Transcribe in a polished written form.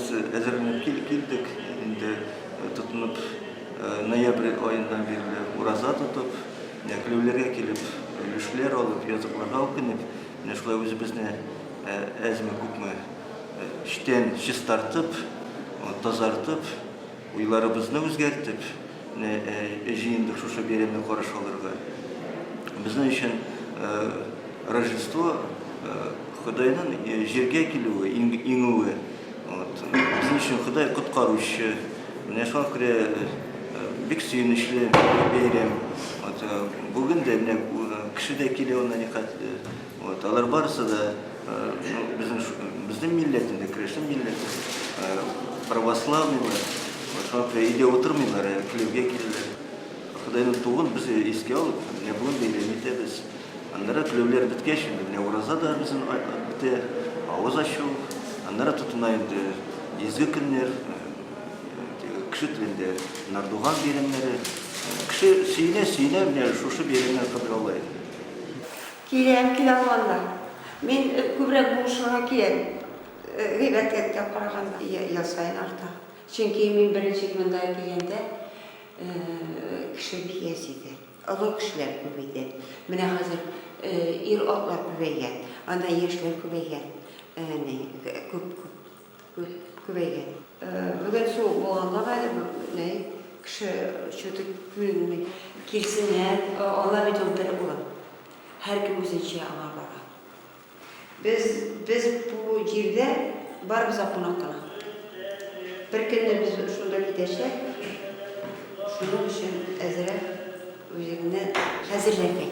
biz әзірленіп келдік. Енді тұтынып, ноябрь айından бері ураза тұтып, кілеулерге келіп, үлішілер алып, язықларға оқынып, шулай өзімізді әзімі көпмі іштен шыстартып, тазартып, уйларыбызны өзгертіп, жиындық шуша беремні қараш алырға. Біздің үшін Рождество Құдайның жерге келуі, иңуі. Біздің үшін Құдай құтқарушы. Шуңа күрә бик сүйінішлі бейрем. Бүгін де кіші де келе онна некатлы. Алар барысы да біздің миллетінде, крещен миллеті, православныйлар. Шуңа күрә үйде отырмайлар, кілеуге келілер. Құдайның туғын біз еске алып, бүгін бейрем етеміз. Андара кілеулер біткеш, ураза да біздің бітті, ауыз ашу. Андара тұтынайынды езгі күннер, кіші тілінде нардуған беремлері. Кіші сүйіне шушы беремлер қадыр олайды. Келем алғанда. Мен көбірек бұғышыға келем. Ғибәтетке қарағанда ел сайын арта. Чөнки мен бірінші күнді келгенде кіші бейес еді. Ұлы кішілер көбейді. Міне қазір ир атлар көбейген. Анда ешлер көбейген. Көбейген. Бүгін соғып болғанға бәді кіші шөті күніне келсінер, Allah бетін бірі болам. Hər kim өзінше аңа бара. Біз бұл жерде барбыз қонаққана. Bir күнде біз шында кетешек, шының үшін әзірі өзігіне әзірлерге.